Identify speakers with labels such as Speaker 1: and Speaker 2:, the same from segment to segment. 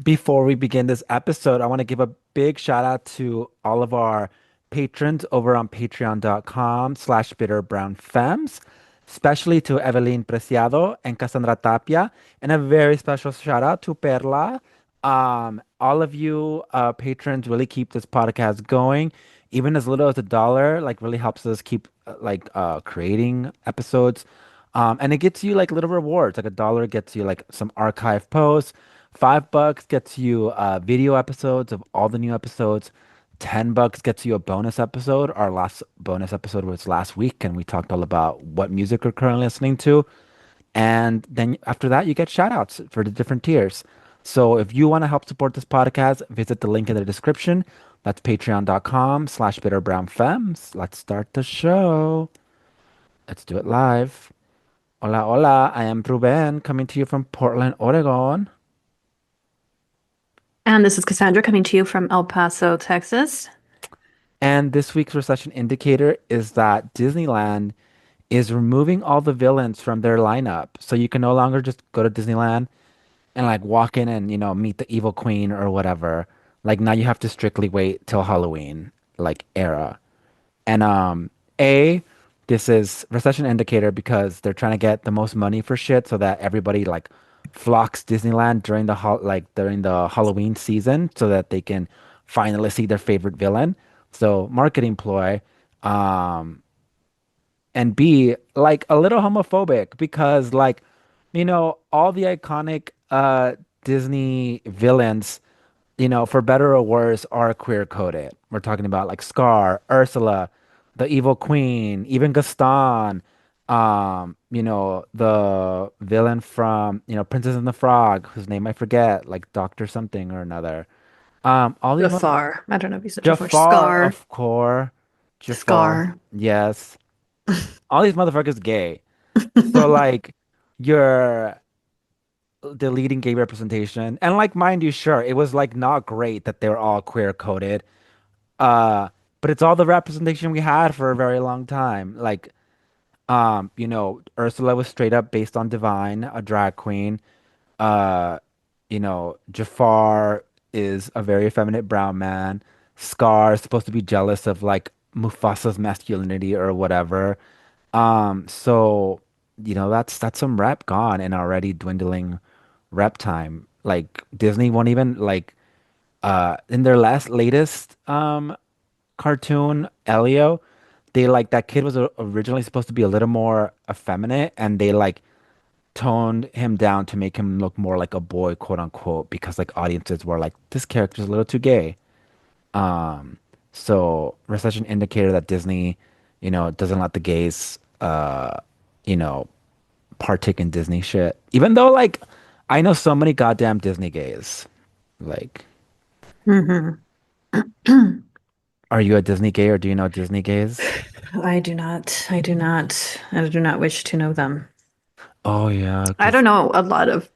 Speaker 1: Before we begin this episode, I want to give a big shout out to all of our patrons over on patreon.com/bitterbrownfems, especially to Evelyn Preciado and Cassandra Tapia, and a very special shout out to Perla. All of you patrons really keep this podcast going. Even as little as $1, like really helps us keep creating episodes. And it gets you like little rewards. Like $1 gets you like some archive posts. $5 gets you video episodes of all the new episodes. $10 gets you a bonus episode. Our last bonus episode was last week, and we talked all about what music we're currently listening to. And then after that, you get shout outs for the different tiers. So if you want to help support this podcast, visit the link in the description. That's patreon.com/bitterbrownfems. Let's start the show. Let's do it live. Hola, hola. I am Ruben coming to you from Portland, Oregon.
Speaker 2: And this is Cassandra coming to you from El Paso, Texas.
Speaker 1: And this week's recession indicator is that Disneyland is removing all the villains from their lineup. So you can no longer just go to Disneyland and like walk in and, meet the evil queen or whatever. Like now you have to strictly wait till Halloween, like era. And A, this is recession indicator because they're trying to get the most money for shit so that everybody like flocks Disneyland during during the Halloween season so that they can finally see their favorite villain. So marketing ploy. Um and B, like a little homophobic because all the iconic Disney villains, for better or worse, are queer coded. We're talking about like Scar, Ursula, the Evil Queen, even Gaston, the villain from, Princess and the Frog, whose name I forget, like Doctor something or another. All these mother
Speaker 2: Jafar. I don't know if you said Jafar.
Speaker 1: Jafar,
Speaker 2: Scar.
Speaker 1: of course. Jafar,
Speaker 2: Scar.
Speaker 1: yes. All these motherfuckers gay. So like you're the leading gay representation. And like mind you, sure, it was like not great that they were all queer coded. Uh, but it's all the representation we had for a very long time. Like Ursula was straight up based on Divine, a drag queen. Uh, Jafar is a very effeminate brown man. Scar is supposed to be jealous of like Mufasa's masculinity or whatever. So that's some rep gone and already dwindling rep time. Like Disney won't even like in their latest cartoon, Elio, they like that kid was originally supposed to be a little more effeminate and they like toned him down to make him look more like a boy, quote unquote, because like audiences were like, this character's a little too gay. Um, so recession indicator that Disney, doesn't let the gays, you know, partake in Disney shit. Even though like I know so many goddamn Disney gays. Like,
Speaker 2: hmm
Speaker 1: are you a Disney gay or do you know Disney gays?
Speaker 2: I do not. I do not. I do not wish to know them.
Speaker 1: Oh yeah,
Speaker 2: I
Speaker 1: because
Speaker 2: don't know a lot of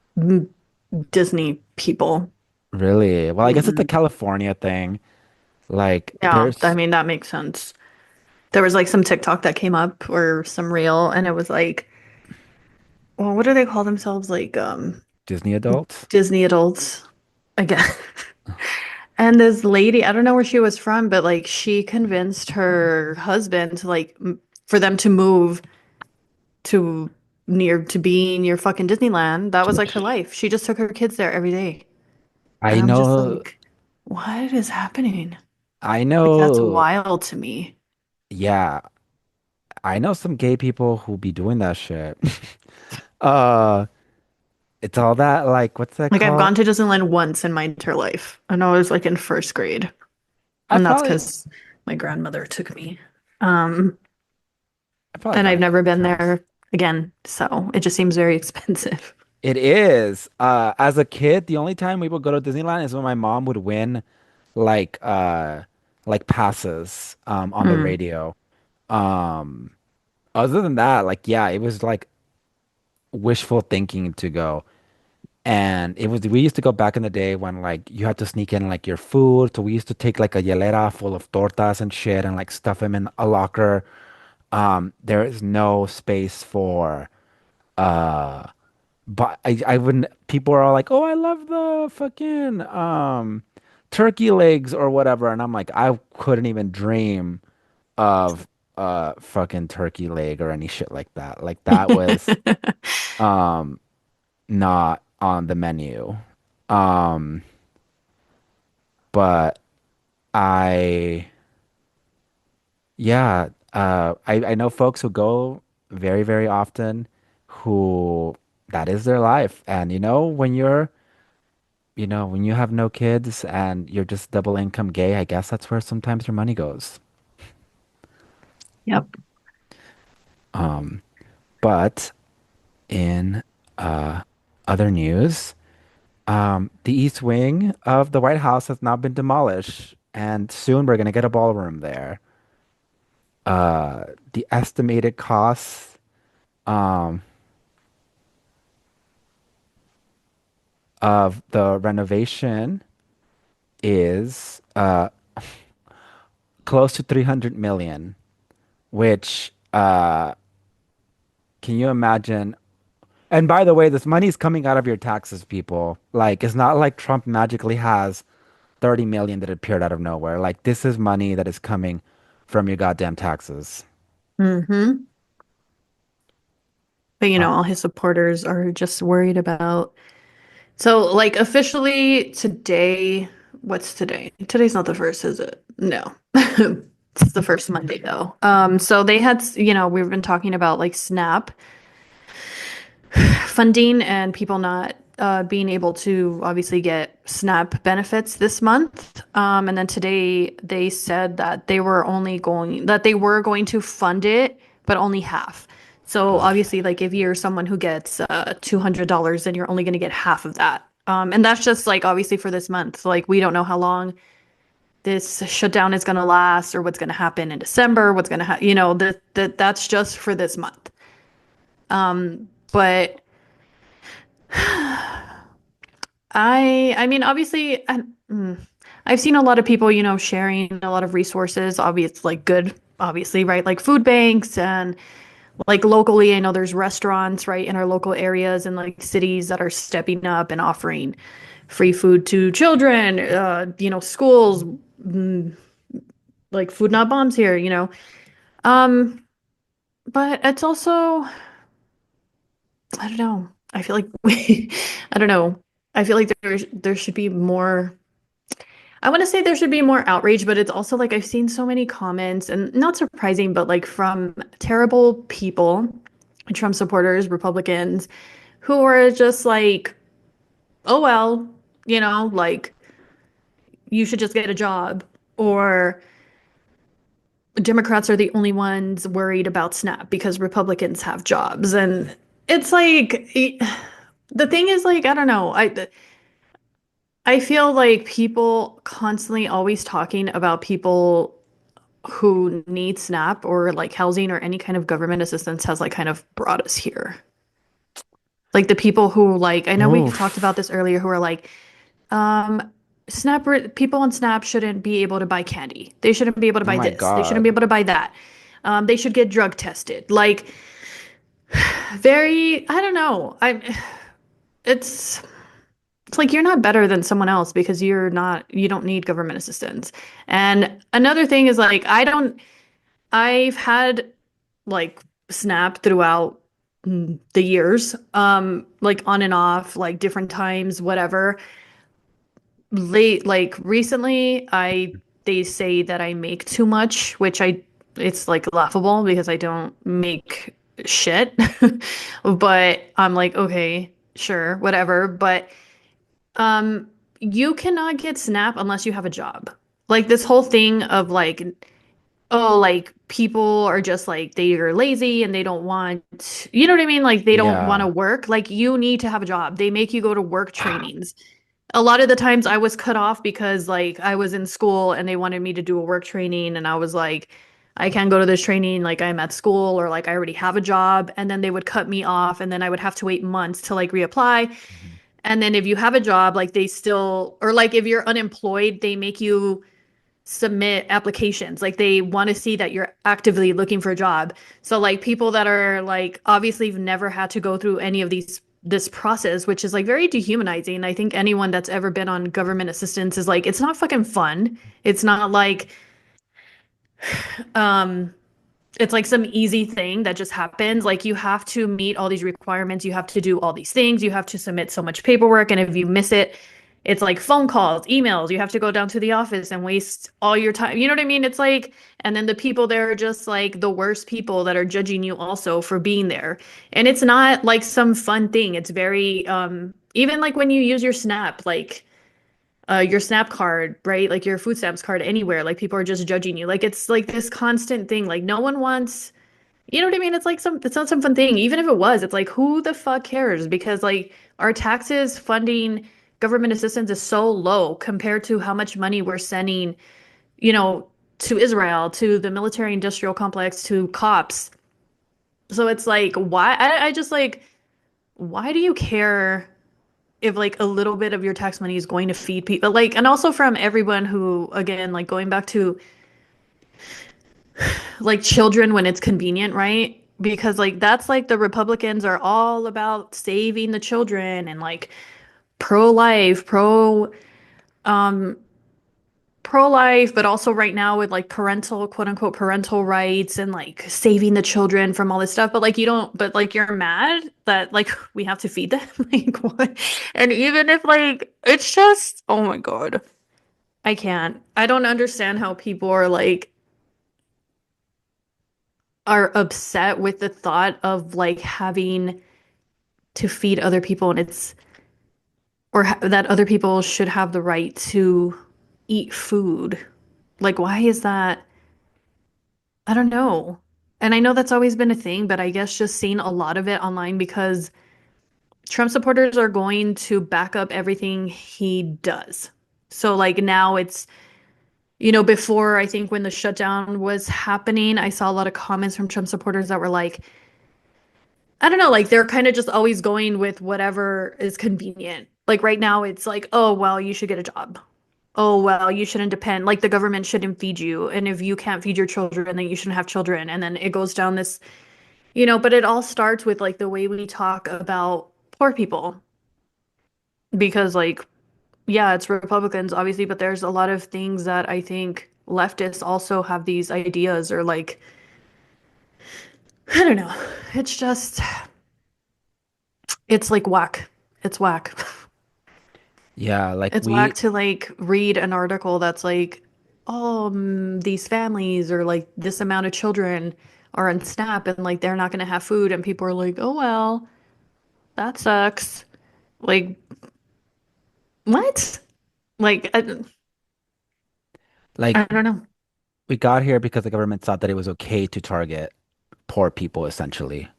Speaker 2: Disney people.
Speaker 1: really, well, I guess it's a
Speaker 2: Mm-mm.
Speaker 1: California thing. Like,
Speaker 2: Yeah, I mean, that makes sense. There was like some TikTok that came up or some reel, and it was like, well, what do they call themselves? Like,
Speaker 1: Disney adults.
Speaker 2: Disney adults. Again. And this lady, I don't know where she was from, but like she convinced her husband to like for them to move to to be near fucking Disneyland. That was like her life. She just took her kids there every day. And
Speaker 1: I
Speaker 2: I'm just
Speaker 1: know,
Speaker 2: like, what is happening?
Speaker 1: I
Speaker 2: Like that's
Speaker 1: know,
Speaker 2: wild to me.
Speaker 1: yeah, I know some gay people who be doing that shit. Uh, it's all that like, what's that
Speaker 2: Like I've
Speaker 1: called?
Speaker 2: gone to Disneyland once in my entire life. And I was like in first grade.
Speaker 1: I've
Speaker 2: And that's
Speaker 1: probably,
Speaker 2: because my grandmother took me. Um,
Speaker 1: I've probably
Speaker 2: and
Speaker 1: gone
Speaker 2: I've
Speaker 1: a
Speaker 2: never
Speaker 1: couple
Speaker 2: been
Speaker 1: times.
Speaker 2: there again. So it just seems very expensive.
Speaker 1: It is. As a kid, the only time we would go to Disneyland is when my mom would win like like passes on the
Speaker 2: Mm.
Speaker 1: radio. Um Other than that, like yeah, it was like wishful thinking to go. And it was we used to go back in the day when like you had to sneak in like your food. So we used to take like a hielera full of tortas and shit and like stuff them in a locker. There is no space for uh but I wouldn't, people are all like, oh, I love the fucking turkey legs or whatever. And I'm like, I couldn't even dream of fucking turkey leg or any shit like that. Like that was um not on the menu. Um, but I yeah, I know folks who go very, very often who that is their life. And when you have no kids and you're just double income gay, I guess that's where sometimes your money goes.
Speaker 2: Yep.
Speaker 1: Um, but in uh other news, the East Wing of the White House has now been demolished, and soon we're gonna get a ballroom there. The estimated cost um of the renovation is close to 300 million, which can you imagine? And by the way, this money is coming out of your taxes, people. Like, it's not like Trump magically has 30 million that appeared out of nowhere. Like, this is money that is coming from your goddamn taxes.
Speaker 2: Hmm. But
Speaker 1: Uh,
Speaker 2: all his supporters are just worried about. So, like, officially today, what's today? Today's not the first, is it? No. It's the first Monday though. So they had, we've been talking about like SNAP funding and people not being able to obviously get SNAP benefits this month. And then today they said that they were going to fund it, but only half. So
Speaker 1: ugh.
Speaker 2: obviously, like if you're someone who gets $200, then you're only going to get half of that. And that's just like obviously for this month. Like we don't know how long this shutdown is going to last or what's going to happen in December, what's going to happen, that's just for this month. But I mean, obviously, I've seen a lot of people, sharing a lot of resources, obvious, like good, obviously, right? Like food banks and like locally, I know there's restaurants, right, in our local areas and like cities that are stepping up and offering free food to children, schools, mm, like Food Not Bombs here. Um, but it's also, I don't know. I feel like I don't know. I feel like there should be more. I want to say there should be more outrage, but it's also like I've seen so many comments, and not surprising, but like from terrible people, Trump supporters, Republicans, who are just like, oh well, like you should just get a job, or Democrats are the only ones worried about SNAP because Republicans have jobs. And it's like the thing is like, I don't know. I feel like people constantly always talking about people who need SNAP or like housing or any kind of government assistance has like kind of brought us here. Like the people who like, I know we've talked about
Speaker 1: Oof.
Speaker 2: this earlier, who are like, um, people on SNAP shouldn't be able to buy candy. They shouldn't be able to
Speaker 1: Oh
Speaker 2: buy
Speaker 1: my
Speaker 2: this. They shouldn't be
Speaker 1: God.
Speaker 2: able to buy that. They should get drug tested. Like very, I don't know. It's it's like you're not better than someone else because you don't need government assistance. And another thing is like I've had like SNAP throughout the years, like on and off, like different times, whatever. Late, like recently, they say that I make too much, which it's like laughable because I don't make shit. But I'm like, okay, sure, whatever. But um, you cannot get SNAP unless you have a job. Like this whole thing of like, oh, like people are just like they are lazy and they don't want, you know what I mean? Like they don't want to
Speaker 1: Yeah.
Speaker 2: work. Like you need to have a job. They make you go to work trainings. A lot of the times I was cut off because like I was in school and they wanted me to do a work training and I was like, I can't go to this training, like I'm at school or like I already have a job. And then they would cut me off and then I would have to wait months to like reapply.
Speaker 1: Mhm.
Speaker 2: And then if you have a job, like they still, or like if you're unemployed, they make you submit applications. Like they want to see that you're actively looking for a job. So like people that are like obviously have never had to go through any of these this process, which is like very dehumanizing. I think anyone that's ever been on government assistance is like, it's not fucking fun. It's not like um it's like some easy thing that just happens. Like you have to meet all these requirements, you have to do all these things, you have to submit so much paperwork, and if you miss it, it's like phone calls, emails, you have to go down to the office and waste all your time. You know what I mean? It's like, and then the people there are just like the worst people that are judging you also for being there. And it's not like some fun thing. It's very even like when you use your Snap card, right? Like your food stamps card anywhere, like people are just judging you. Like it's like this constant thing. Like no one wants, you know what I mean? It's like it's not some fun thing. Even if it was, it's like who the fuck cares? Because like our taxes funding government assistance is so low compared to how much money we're sending, you know, to Israel, to the military industrial complex, to cops. So it's like, why? I just like, why do you care if like a little bit of your tax money is going to feed people? Like, and also from everyone who, again, like going back to like children when it's convenient, right? Because like that's like the Republicans are all about saving the children and like pro-life, um pro-life, but also right now with like parental, quote unquote, parental rights and like saving the children from all this stuff. But like you don't, but like you're mad that like we have to feed them. Like what? And even if like it's just, oh my God, I can't. I don't understand how people are upset with the thought of like having to feed other people, and it's or ha that other people should have the right to eat food. Like, why is that? I don't know. And I know that's always been a thing, but I guess just seeing a lot of it online because Trump supporters are going to back up everything he does. So, like, now it's, before I think when the shutdown was happening, I saw a lot of comments from Trump supporters that were like, I don't know, like they're kind of just always going with whatever is convenient. Like right now, it's like, oh, well, you should get a job. Oh, well, you shouldn't depend. Like the government shouldn't feed you. And if you can't feed your children, then you shouldn't have children. And then it goes down this, but it all starts with like the way we talk about poor people. Because, like, yeah, it's Republicans, obviously, but there's a lot of things that I think leftists also have these ideas or like, I don't know. It's just, it's like whack. It's whack.
Speaker 1: Yeah, like
Speaker 2: It's whack
Speaker 1: we
Speaker 2: to like read an article that's like, oh, these families or like this amount of children are on SNAP and like they're not going to have food. And people are like, oh, well, that sucks. Like, what? Like,
Speaker 1: like
Speaker 2: I don't know.
Speaker 1: we got here because the government thought that it was okay to target poor people essentially.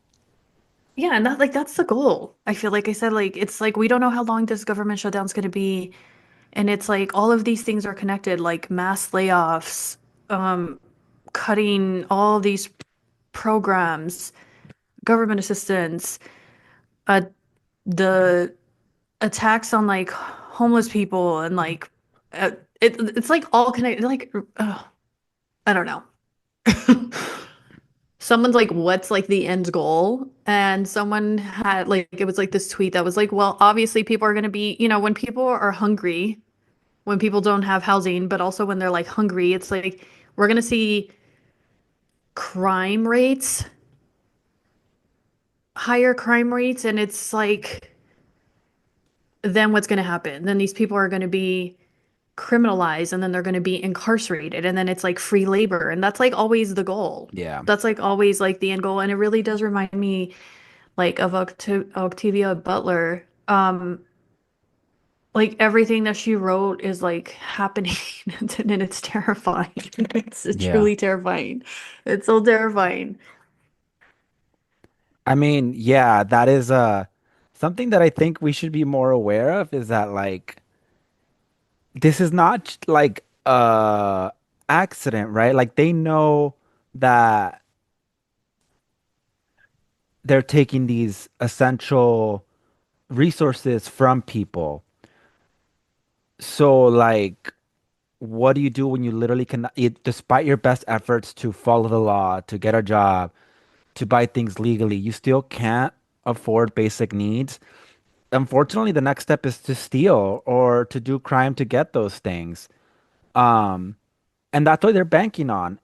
Speaker 2: Yeah, and that's the goal. I feel like I said, like, it's like we don't know how long this government shutdown's going to be. And it's like all of these things are connected, like mass layoffs, um, cutting all these programs, government assistance, uh, the attacks on like homeless people and like uh, it's like all connected. Like I don't know. Someone's like, "What's like the end goal?" And someone had like it was like this tweet that was like, "Well, obviously people are going to be, when people are hungry, when people don't have housing, but also when they're like hungry, it's like we're going to see crime rates, higher crime rates, and it's like." Then what's going to happen? Then these people are going to be criminalized and then they're going to be incarcerated and then it's like free labor and that's like always the goal.
Speaker 1: Yeah.
Speaker 2: That's like always like the end goal and it really does remind me like of Octavia Butler. Like everything that she wrote is like happening and it's terrifying. It's
Speaker 1: Yeah.
Speaker 2: truly terrifying. It's so terrifying.
Speaker 1: I mean, yeah, that is something that I think we should be more aware of is that like this is not like accident, right? Like they know that they're taking these essential resources from people. So like what do you do when you literally cannot, despite your best efforts to follow the law, to get a job, to buy things legally, you still can't. afford basic needs, unfortunately, the next step is to steal or to do crime to get those things. Um, and that's what they're banking on.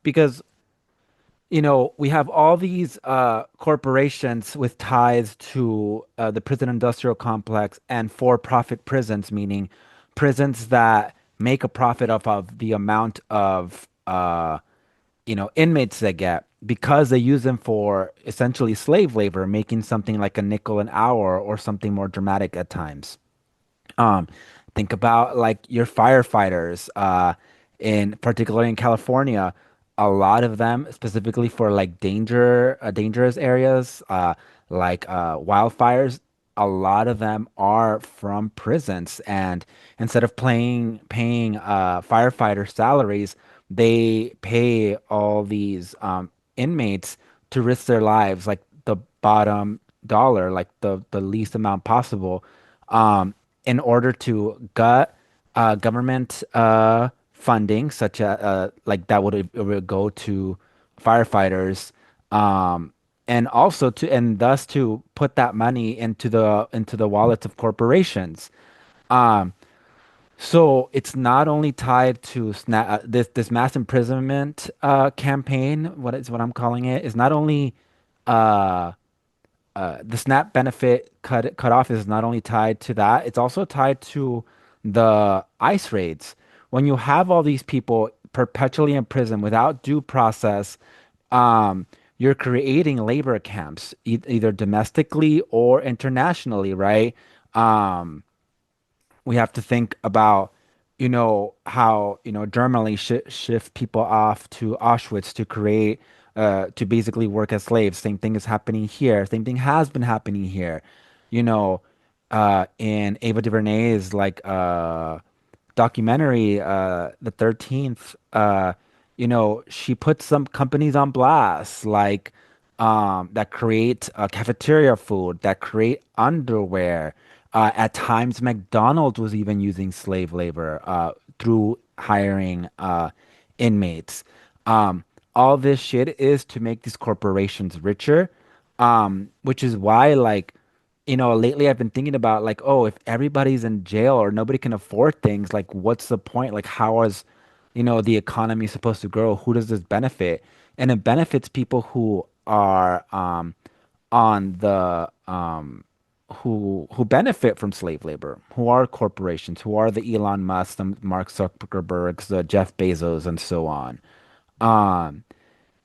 Speaker 1: Because we have all these corporations with ties to the prison industrial complex and for-profit prisons, meaning prisons that make a profit off of the amount of inmates they get because they use them for essentially slave labor, making something like a nickel an hour or something more dramatic at times. Um, think about like your firefighters, in particularly in California, a lot of them specifically for like dangerous areas, like wildfires, a lot of them are from prisons, and instead of paying firefighter salaries, they pay all these inmates to risk their lives, like the bottom dollar, like the least amount possible. Um, in order to gut government funding, such as like that would go to firefighters, um, and also to and thus to put that money into the wallets of corporations. Um, so it's not only tied to this mass imprisonment campaign. What I'm calling it is not only uh, the SNAP benefit cut off is not only tied to that, it's also tied to the ICE raids. When you have all these people perpetually in prison without due process, you're creating labor camps, either domestically or internationally, right? Um, we have to think about, how, Germany shift people off to Auschwitz to create, to basically work as slaves. Same thing is happening here. Same thing has been happening here. You know, in Ava DuVernay's like documentary, The 13th, she put some companies on blast, like that create cafeteria food, that create underwear. At times, McDonald's was even using slave labor through hiring inmates. Um, all this shit is to make these corporations richer, which is why, like, lately I've been thinking about like, oh, if everybody's in jail or nobody can afford things, like, what's the point? Like, how is, the economy supposed to grow? Who does this benefit? And it benefits people who are on the who benefit from slave labor, who are corporations, who are the Elon Musk, the Mark Zuckerbergs, the Jeff Bezos, and so on. Um,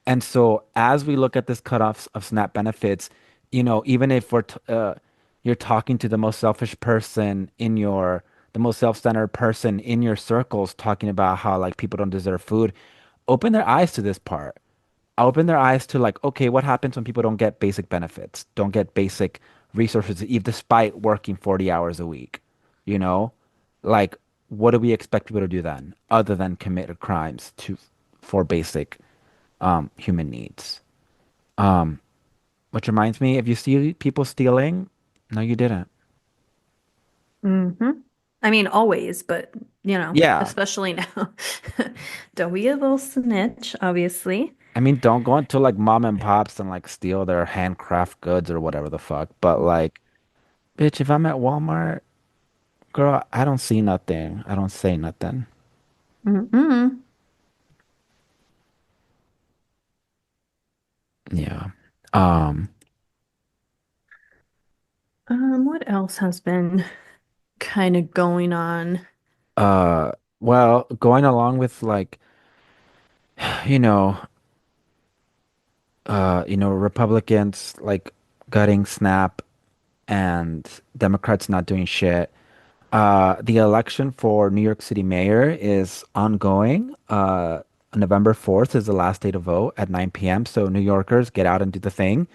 Speaker 1: and so as we look at this cutoffs of SNAP benefits, even if you're talking to the most selfish person the most self-centered person in your circles, talking about how like people don't deserve food, open their eyes to this part. Open their eyes to like, okay, what happens when people don't get basic benefits, don't get basic resources, even despite working 40 hours a week, you know? Like, what do we expect people to do then, other than commit crimes for basic human needs? Um, which reminds me, if you see people stealing, no, you didn't.
Speaker 2: Hmm. I mean, always, but
Speaker 1: Yeah.
Speaker 2: especially now. Don't be a little snitch, obviously.
Speaker 1: I mean, don't go into like mom and pops and like steal their handcraft goods or whatever the fuck. But like, bitch, if I'm at Walmart, girl, I don't see nothing. I don't say nothing.
Speaker 2: Mm-mm.
Speaker 1: Yeah. Um,
Speaker 2: What else has been kind of going on?
Speaker 1: uh, well, going along with like, you know, Republicans like gutting SNAP and Democrats not doing shit. The election for New York City mayor is ongoing. November 4th is the last day to vote at 9 p.m. So New Yorkers get out and do the thing.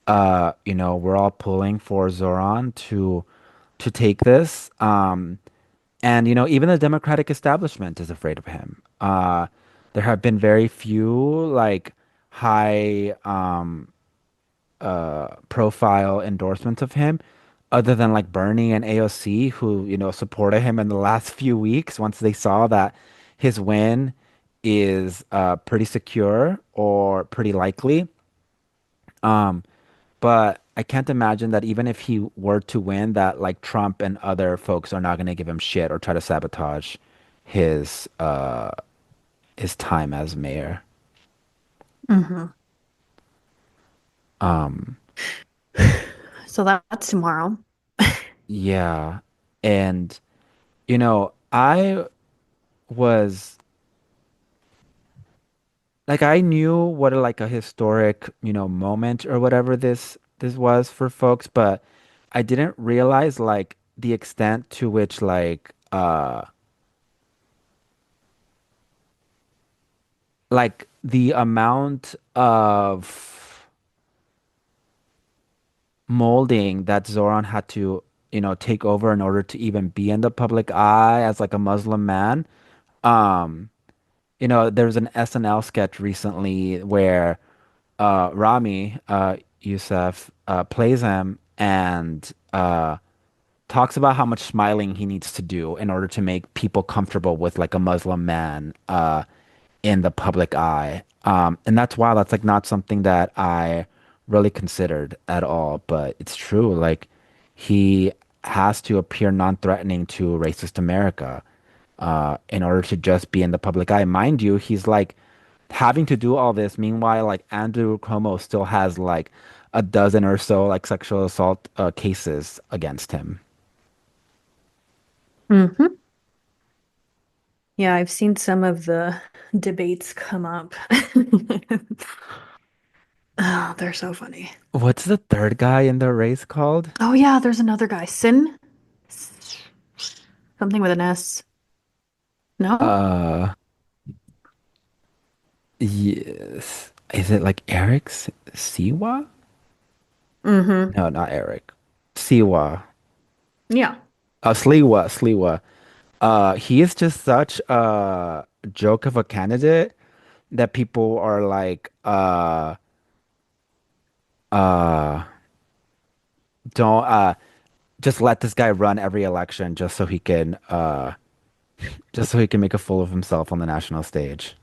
Speaker 1: We're all pulling for Zoran to take this. And even the Democratic establishment is afraid of him. There have been very few like high profile endorsements of him, other than like Bernie and AOC, who, supported him in the last few weeks once they saw that his win is pretty secure or pretty likely. Um, but I can't imagine that even if he were to win, that like Trump and other folks are not going to give him shit or try to sabotage his uh his time as mayor.
Speaker 2: Hmm.
Speaker 1: Um,
Speaker 2: So that's tomorrow.
Speaker 1: yeah. And I was like I knew what like a historic, moment or whatever this was for folks, but I didn't realize like the extent to which like the amount of molding that Zoran had to, take over in order to even be in the public eye as like a Muslim man. Um, there's an SNL sketch recently where Rami Youssef plays him and talks about how much smiling he needs to do in order to make people comfortable with like a Muslim man in the public eye. And that's why that's like not something that I really considered at all, but it's true. Like he has to appear non-threatening to racist America in order to just be in the public eye. Mind you, he's like having to do all this. Meanwhile, like Andrew Cuomo still has like a dozen or so like sexual assault cases against him.
Speaker 2: Hmm. Yeah, I've seen some of the debates come up. Oh, they're so funny.
Speaker 1: What's the third guy in the race called?
Speaker 2: Oh yeah, there's another guy. Something with an S. No?
Speaker 1: Uh, yes. Is it like Siwa?
Speaker 2: Mm-hmm.
Speaker 1: No, not Eric. Siwa.
Speaker 2: Yeah.
Speaker 1: Sliwa. He is just such a joke of a candidate that people are like, uh, don't, just let this guy run every election just so he can make a fool of himself on the national stage.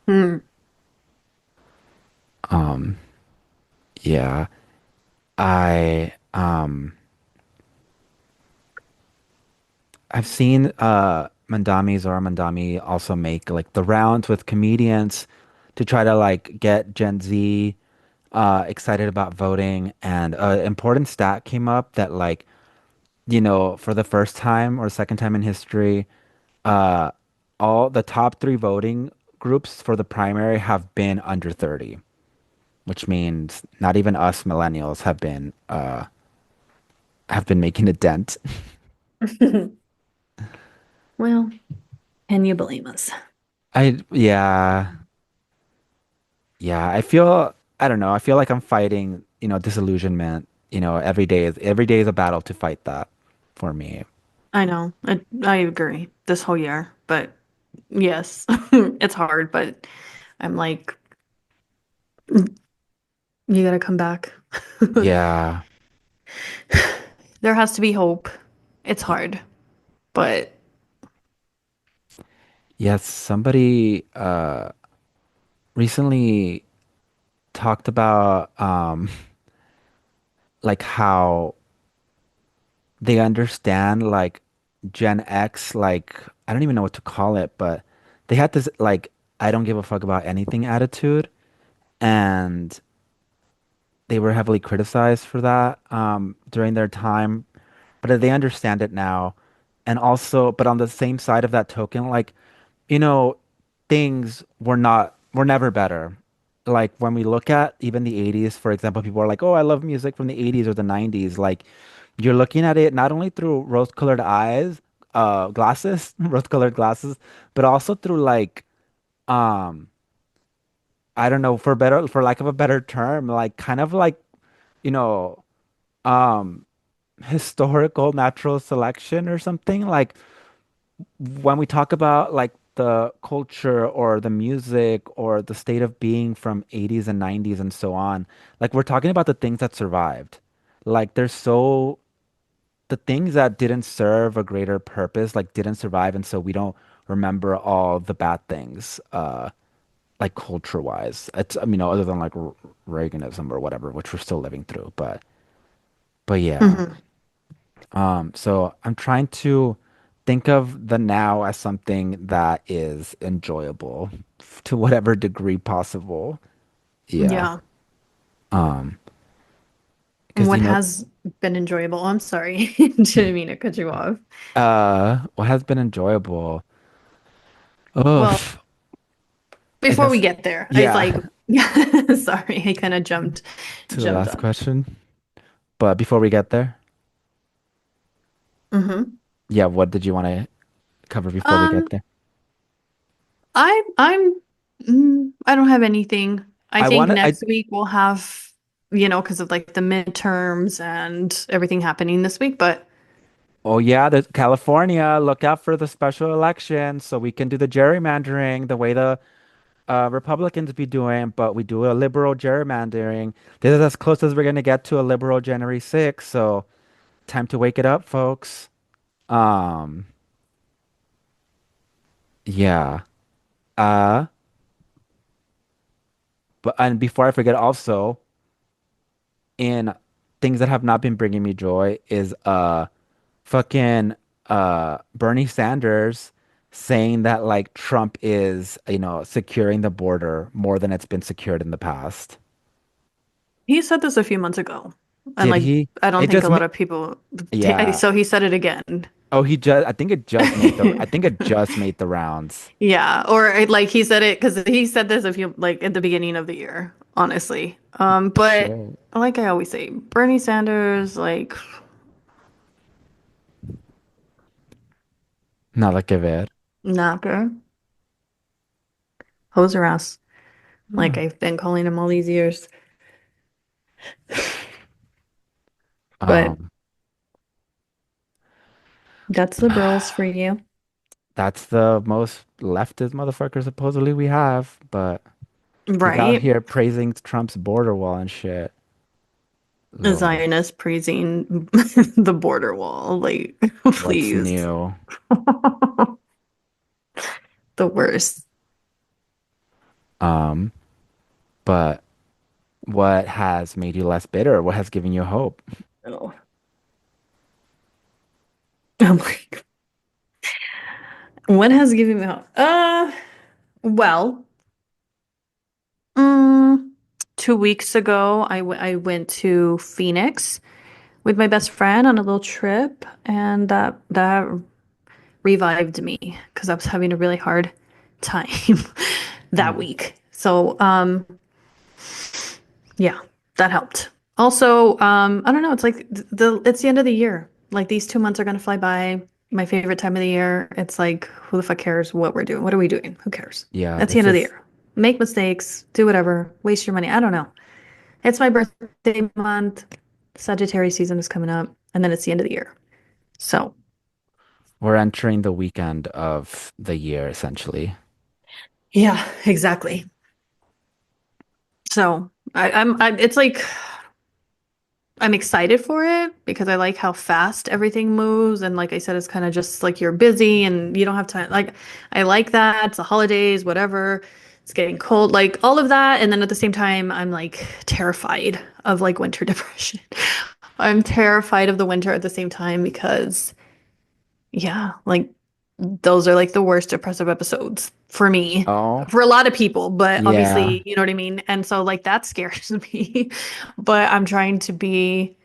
Speaker 2: Hmm.
Speaker 1: Um, yeah, I, I've seen Zohran Mamdani also make like the rounds with comedians to try to like get Gen Z excited about voting. And an important stat came up that like, for the first time or second time in history, uh all the top three voting groups for the primary have been under 30, which means not even us millennials have been making a dent.
Speaker 2: Well, can you blame us?
Speaker 1: Yeah. Yeah, I don't know. I feel like I'm fighting, disillusionment. Every day is a battle to fight that for me.
Speaker 2: I know. I agree this whole year, but yes, it's hard, but I'm like, you gotta come back.
Speaker 1: Yeah.
Speaker 2: There has to be hope. It's
Speaker 1: Y-
Speaker 2: hard, but
Speaker 1: Yes, somebody recently talked about like how they understand like Gen X, like I don't even know what to call it, but they had this like I don't give a fuck about anything attitude, and they were heavily criticized for that during their time, but they understand it now. And also, but on the same side of that token, like, you know, things were never better. Like when we look at even the 80s, for example, people are like, "Oh, I love music from the 80s or the 90s." Like you're looking at it not only through rose-colored glasses, rose-colored glasses, but also through like um I don't know, for lack of a better term, like kind of like, you know, um historical natural selection or something. Like when we talk about like the culture or the music or the state of being from 80s and 90s and so on, like we're talking about the things that survived. Like the things that didn't serve a greater purpose, like didn't survive, and so we don't remember all the bad things. like culture wise. It's I mean, other than like Reaganism or whatever, which we're still living through. But yeah.
Speaker 2: Hmm.
Speaker 1: So I'm trying to think of the now as something that is enjoyable to whatever degree possible. Yeah.
Speaker 2: Yeah.
Speaker 1: Um, because
Speaker 2: What has been enjoyable? I'm sorry. Didn't mean to cut you off.
Speaker 1: what has been enjoyable?
Speaker 2: Well,
Speaker 1: Oh, I
Speaker 2: before we
Speaker 1: guess
Speaker 2: get there, I
Speaker 1: yeah,
Speaker 2: like, sorry, I kind of
Speaker 1: to the
Speaker 2: jumped
Speaker 1: last
Speaker 2: on.
Speaker 1: question. But before we get there,
Speaker 2: Hmm.
Speaker 1: yeah, what did you want to cover before we get
Speaker 2: Um,
Speaker 1: there?
Speaker 2: I don't have anything. I
Speaker 1: I
Speaker 2: think
Speaker 1: want to I
Speaker 2: next week we'll have, because of like the midterms and everything happening this week, but
Speaker 1: Oh yeah, there's California. Look out for the special election so we can do the gerrymandering the way the Republicans be doing, but we do a liberal gerrymandering. This is as close as we're gonna get to a liberal January 6th, so time to wake it up, folks. Um, yeah. Uh, but and before I forget also, in things that have not been bringing me joy is fucking Bernie Sanders saying that like Trump is, securing the border more than it's been secured in the past.
Speaker 2: he said this a few months ago. And
Speaker 1: Did
Speaker 2: like,
Speaker 1: he?
Speaker 2: I don't
Speaker 1: It
Speaker 2: think a
Speaker 1: just
Speaker 2: lot
Speaker 1: ma-
Speaker 2: of people,
Speaker 1: yeah.
Speaker 2: so he said it again.
Speaker 1: Oh, I think it just made the rounds.
Speaker 2: Yeah, or like he said it because he said this a few like at the beginning of the year, honestly. But
Speaker 1: Shit.
Speaker 2: like I always say, Bernie Sanders, like,
Speaker 1: Nada que ver.
Speaker 2: nah, girl, hoser ass, like
Speaker 1: Hmm.
Speaker 2: I've been calling him all these years. But
Speaker 1: Um,
Speaker 2: that's liberals for you,
Speaker 1: that's the most leftist motherfucker supposedly we have, but he's out
Speaker 2: right?
Speaker 1: here praising Trump's border wall and shit.
Speaker 2: A
Speaker 1: Lord,
Speaker 2: Zionist praising the border wall, like,
Speaker 1: what's
Speaker 2: please,
Speaker 1: new?
Speaker 2: the worst.
Speaker 1: Um, but what has made you less bitter? What has given you hope?
Speaker 2: Oh, I'm like, what has given me hope? Well. Mm, 2 weeks ago, I went to Phoenix with my best friend on a little trip, and that revived me because I was having a really hard time that
Speaker 1: Mm.
Speaker 2: week. So, yeah, that helped. Also, I don't know, it's like it's the end of the year. Like these 2 months are gonna fly by. My favorite time of the year. It's like, who the fuck cares what we're doing? What are we doing? Who cares?
Speaker 1: Yeah,
Speaker 2: That's the
Speaker 1: this
Speaker 2: end of the
Speaker 1: is
Speaker 2: year. Make mistakes, do whatever, waste your money. I don't know. It's my birthday month. Sagittarius season is coming up, and then it's the end of the year. So,
Speaker 1: we're entering the weekend of the year essentially.
Speaker 2: yeah, exactly. So it's like I'm excited for it because I like how fast everything moves. And like I said, it's kind of just like you're busy and you don't have time. Like, I like that. It's the holidays, whatever. It's getting cold, like all of that. And then at the same time, I'm like terrified of like winter depression. I'm terrified of the winter at the same time because yeah, like those are like the worst depressive episodes for me,
Speaker 1: Oh,
Speaker 2: for a lot of people, but
Speaker 1: yeah.
Speaker 2: obviously, you know what I mean? And so like that scares me. But I'm trying to be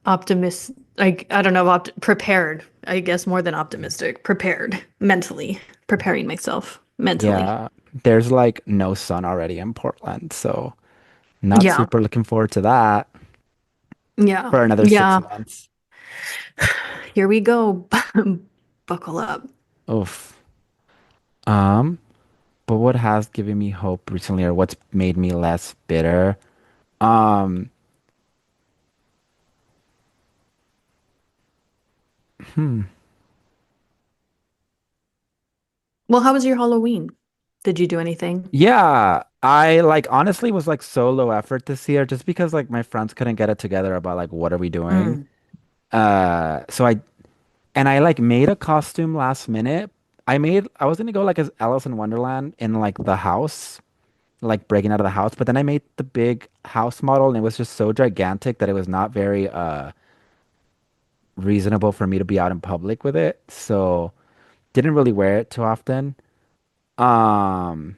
Speaker 2: optimist, like I don't know, prepared, I guess more than optimistic, prepared mentally, preparing myself mentally.
Speaker 1: Yeah. There's like no sun already in Portland, so not
Speaker 2: Yeah.
Speaker 1: super looking forward to that
Speaker 2: Yeah.
Speaker 1: for another six
Speaker 2: Yeah.
Speaker 1: months.
Speaker 2: Here we go. Buckle up.
Speaker 1: Oof. Um, but what has given me hope recently or what's made me less bitter? Um, hmm.
Speaker 2: Well, how was your Halloween? Did you do anything?
Speaker 1: Yeah, I like honestly was like so low effort this year just because like my friends couldn't get it together about like what are we doing.
Speaker 2: Mm.
Speaker 1: So I like made a costume last minute, I was gonna go like as Alice in Wonderland in like the house, like breaking out of the house, but then I made the big house model and it was just so gigantic that it was not very reasonable for me to be out in public with it. So didn't really wear it too often. Um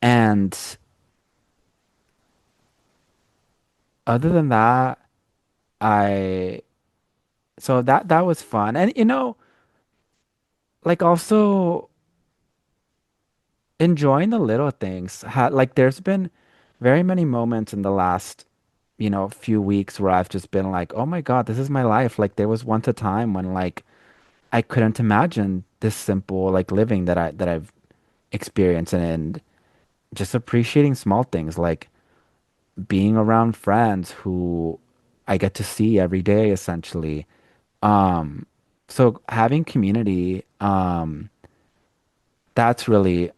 Speaker 1: and other than that, I so that was fun. And like also enjoying the little things. Like there's been very many moments in the last, few weeks where I've just been like, "Oh my God, this is my life." Like there was once a time when like I couldn't imagine this simple like living that I've experienced and just appreciating small things like being around friends who I get to see every day essentially. Um so having community that's really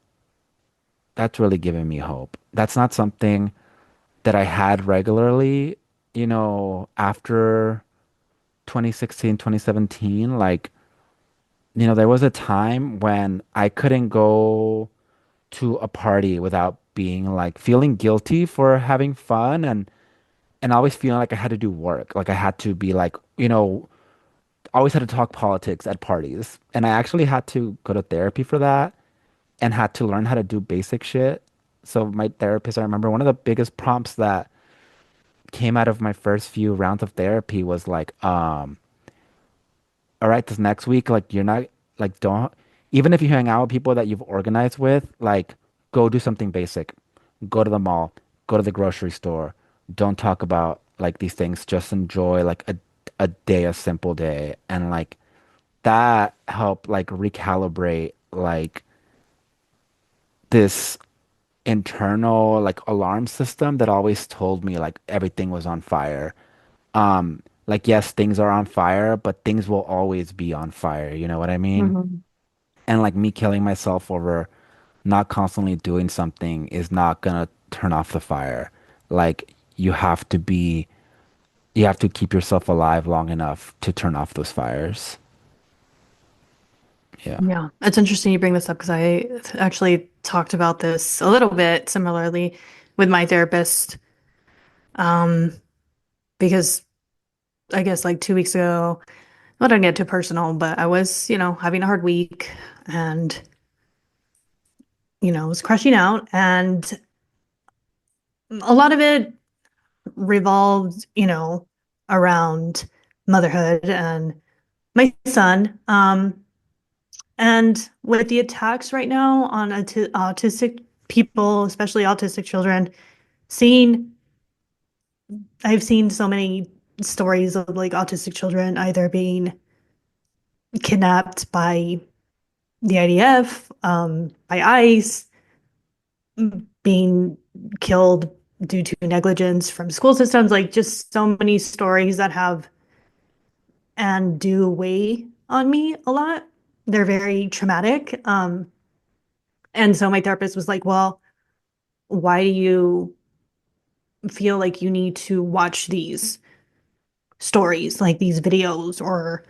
Speaker 1: that's really giving me hope. That's not something that I had regularly, after 2016, 2017. Like, there was a time when I couldn't go to a party without being like feeling guilty for having fun and always feeling like I had to do work. Like I had to be like, always had to talk politics at parties. And I actually had to go to therapy for that and had to learn how to do basic shit. So my therapist, I remember one of the biggest prompts that came out of my first few rounds of therapy was like, all right, this next week, like you're not like don't even if you hang out with people that you've organized with, like go do something basic. Go to the mall, go to the grocery store. Don't talk about like these things. Just enjoy like a day, a simple day. And like that helped like recalibrate like this internal like alarm system that always told me like everything was on fire. Like yes, things are on fire, but things will always be on fire, you know what I mean?
Speaker 2: Mhm.
Speaker 1: And like me killing myself over not constantly doing something is not gonna turn off the fire. Like you have to keep yourself alive long enough to turn off those fires. Yeah.
Speaker 2: Yeah, it's interesting you bring this up because I actually talked about this a little bit similarly with my therapist. Um, because I guess like 2 weeks ago, I don't get too personal, but I was, having a hard week and, was crashing out. And a lot of it revolved, around motherhood and my son. And with the attacks right now on autistic people, especially autistic children, seeing, I've seen so many stories of like autistic children either being kidnapped by the IDF, by ICE, being killed due to negligence from school systems, like just so many stories that have and do weigh on me a lot. They're very traumatic. And so my therapist was like, well, why do you feel like you need to watch these stories, like these videos, or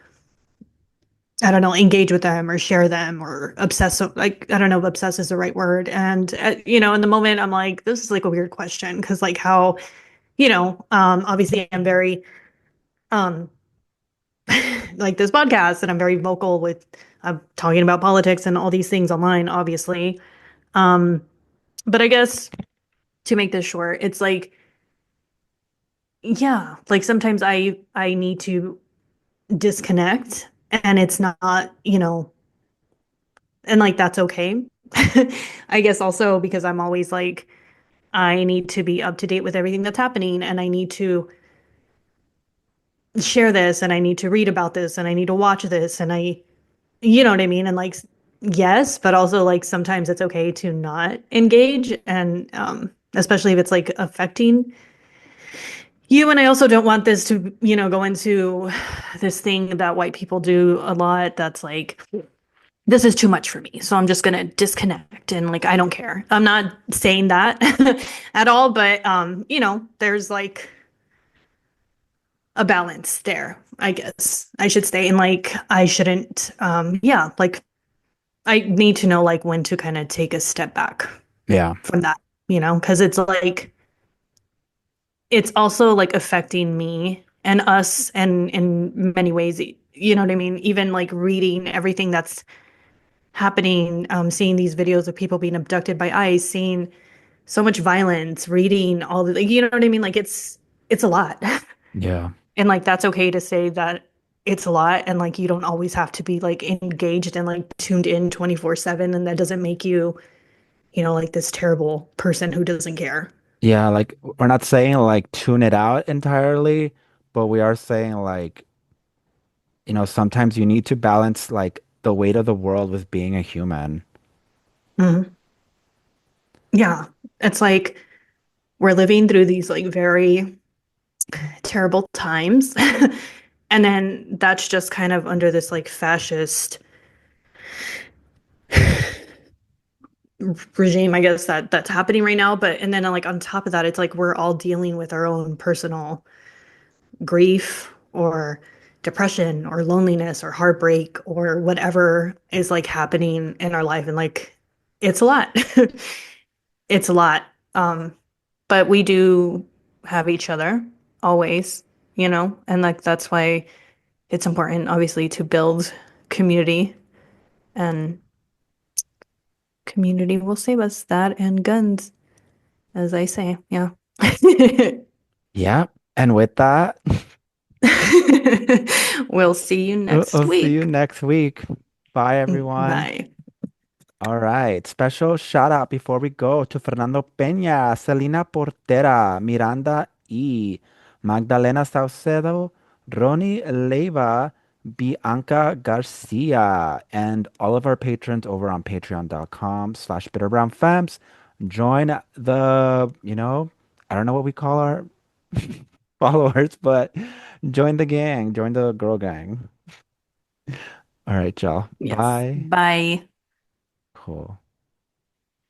Speaker 2: I don't know, engage with them or share them or obsess? Like, I don't know if obsess is the right word. And, in the moment, I'm like, this is like a weird question because, like, how, obviously I'm very, um, like this podcast and I'm very vocal with talking about politics and all these things online, obviously. Um, but I guess to make this short, it's like, yeah, like sometimes I need to disconnect and it's not, and like that's okay. I guess also because I'm always like I need to be up to date with everything that's happening and I need to share this and I need to read about this and I need to watch this and you know what I mean? And like yes, but also like sometimes it's okay to not engage and especially if it's like affecting you. And I also don't want this to, go into this thing that white people do a lot that's like this is too much for me. So I'm just going to disconnect and like I don't care. I'm not saying that at all, but there's like a balance there, I guess I should say. And like I shouldn't yeah, like I need to know like when to kind of take a step back
Speaker 1: Yeah.
Speaker 2: from that, because it's like it's also like affecting me and us and in many ways, you know what I mean? Even like reading everything that's happening, seeing these videos of people being abducted by ICE, seeing so much violence, reading all the, like, you know what I mean? Like it's a lot.
Speaker 1: Yeah.
Speaker 2: And like that's okay to say that it's a lot and like you don't always have to be like engaged and like tuned in 24/7 and that doesn't make you, like this terrible person who doesn't care.
Speaker 1: Yeah, like we're not saying like tune it out entirely, but we are saying like, sometimes you need to balance like the weight of the world with being a human.
Speaker 2: Mhm. Yeah. It's like we're living through these like very terrible times. And then that's just kind of under this like fascist regime, I guess that's happening right now. But and then like on top of that, it's like we're all dealing with our own personal grief or depression or loneliness or heartbreak or whatever is like happening in our life. And like it's a lot. It's a lot. But we do have each other always, and like that's why it's important, obviously, to build community and community will save us that and guns, as I say. Yeah.
Speaker 1: Yeah. And with that,
Speaker 2: We'll see you next
Speaker 1: we'll see you
Speaker 2: week.
Speaker 1: next week. Bye, everyone.
Speaker 2: Bye.
Speaker 1: All right. Special shout out before we go to Fernando Peña, Selena Portera, Miranda E, Magdalena Saucedo, Ronnie Leiva, Bianca Garcia, and all of our patrons over on patreon.com/bitterbrownfams. Join I don't know what we call our followers, but join the gang, join the girl gang. All right, y'all.
Speaker 2: Yes.
Speaker 1: Bye.
Speaker 2: Bye.
Speaker 1: Cool.